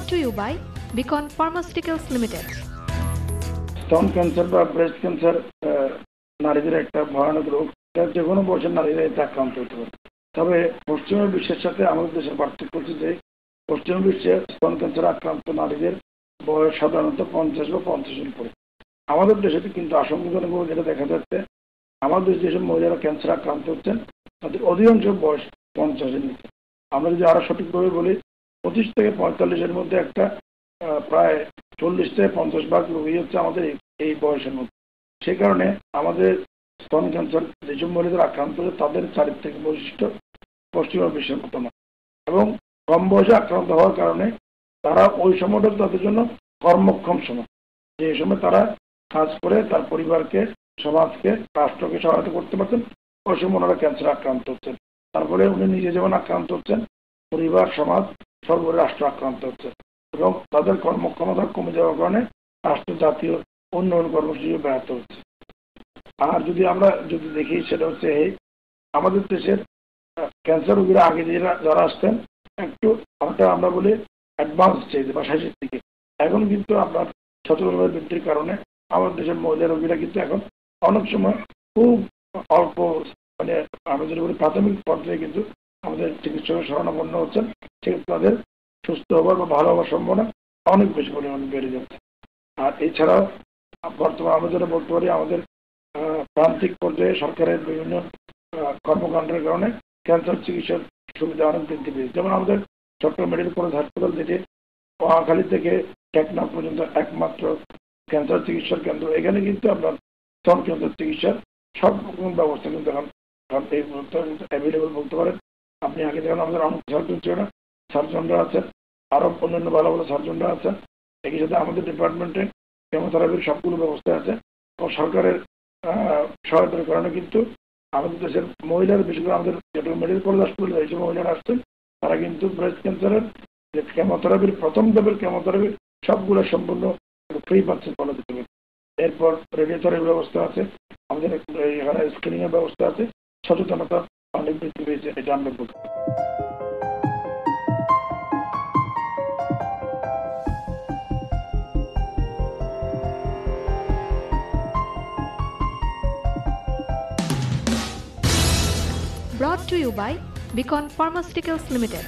Brought to you by Beacon Pharmaceuticals Limited. স্তন cancer বা breast cancer নারীদের একটা ভয়ানক রোগ, যে কোনো বয়সের নারীরা এতে আক্রান্ত হতে পারে। তবে পশ্চিমা বিশ্বের সাথে আমাদের দেশের পার্থক্য হচ্ছে যে পশ্চিমা বিশ্বে স্তন ক্যান্সার আক্রান্ত নারীদের বয়স সাধারণত 50 বা 50-এর উপরে। আমাদের দেশে কিন্তু আশঙ্কাজনকভাবে যেটা দেখা যাচ্ছে, আমাদের যেসব মহিলারা ক্যান্সার আক্রান্ত হচ্ছেন তাদের অধিকাংশ বয়স 50-এর নিচে। আমরা যদি আরো সঠিকভাবে বলি, 25 থেকে 45-এর মধ্যে একটা প্রায় 40 থেকে 50 ভাগ রোগী হচ্ছে আমাদের এই বয়সের মধ্যে। সেই কারণে আমাদের স্তন ক্যান্সার যেসব মহিলাদের আক্রান্ত হচ্ছে তাদের চারিত্রিক বৈশিষ্ট্য পশ্চিমা বিশ্বের মতো না, এবং কম বয়সে আক্রান্ত হওয়ার কারণে তারা ওই সময়টা তাদের জন্য কর্মক্ষম সময়, যে সময় তারা কাজ করে তার পরিবারকে, সমাজকে, রাষ্ট্রকে সহায়তা করতে পারছেন, ওই সময় ওনারা ক্যান্সার আক্রান্ত হচ্ছেন। তারপরে উনি নিজে যেমন আক্রান্ত হচ্ছেন, পরিবার, সমাজ, সর্বোপরি রাষ্ট্র আক্রান্ত হচ্ছে, এবং তাদের কর্মক্ষমতা কমে যাওয়ার কারণে রাষ্ট্র জাতীয় উন্নয়ন কর্মসূচি ব্যাহত হচ্ছে। আর আমরা যদি দেখি, সেটা হচ্ছে আমাদের দেশের ক্যান্সার রোগীরা আগে যারা আসতেন একটু আমরা বলি অ্যাডভান্স স্টেজ বা শেষের দিকে, এখন কিন্তু আপনার সচেতনতা বৃদ্ধির কারণে আমাদের দেশের মহিলা রোগীরা কিন্তু এখন অনেক সময় খুব অল্প, আমরা যদি বলি প্রাথমিক পর্যায়ে কিন্তু আমাদের চিকিৎসকের শরণাপন্ন হচ্ছেন, সেক্ষেত্রে তাদের সুস্থ হওয়ার বা ভালো হওয়ার সম্ভাবনা অনেক বেশি পরিমাণে বেড়ে যাচ্ছে। আর এছাড়াও বর্তমানে আমরা যেটা বলতে পারি, আমাদের প্রান্তিক পর্যায়ে সরকারের বিভিন্ন কর্মকাণ্ডের কারণে ক্যান্সার চিকিৎসার সুবিধা অনেক বৃদ্ধি পেয়েছে। যেমন আমাদের চট্টগ্রাম মেডিকেল কলেজ হাসপাতাল, যেটি নোয়াখালী থেকে টেকনাফ পর্যন্ত একমাত্র ক্যান্সার চিকিৎসার কেন্দ্র, এখানে কিন্তু আপনার স্তন ক্যান্সার চিকিৎসার সব রকম ব্যবস্থা কিন্তু এখন এই মুহূর্তে অ্যাভেলেবল বলতে পারেন। আপনি আগে দেখেন আমাদের অনেক সার্জন ছিল না, সার্জনরা আছেন, আরো অন্যান্য ভালো ভালো সার্জনরা আছেন। একই সাথে আমাদের ডিপার্টমেন্টে কেমোথেরাপির সবগুলো ব্যবস্থা আছে, এবং সরকারের সহায়তার কারণে কিন্তু আমাদের দেশের মহিলারা, বিশেষ করে আমাদের মেডিকেল কলেজ হাসপাতালে এই যে মহিলারা আসছেন, তারা কিন্তু ব্রেস্ট ক্যান্সারের যে কেমোথেরাপির প্রথম ধাপের কেমোথেরাপি সবগুলো সম্পূর্ণ ফ্রি পাচ্ছেন বলা যেতে পারে। এরপর রেডিওথেরাপির ব্যবস্থা আছে, আমাদের এখানে স্ক্রিনিং এর ব্যবস্থা আছে, সচেতনতা অনেক বৃদ্ধি পেয়েছে, এটা আমরা বলতে পারি। Brought to you by Beacon Pharmaceuticals Limited.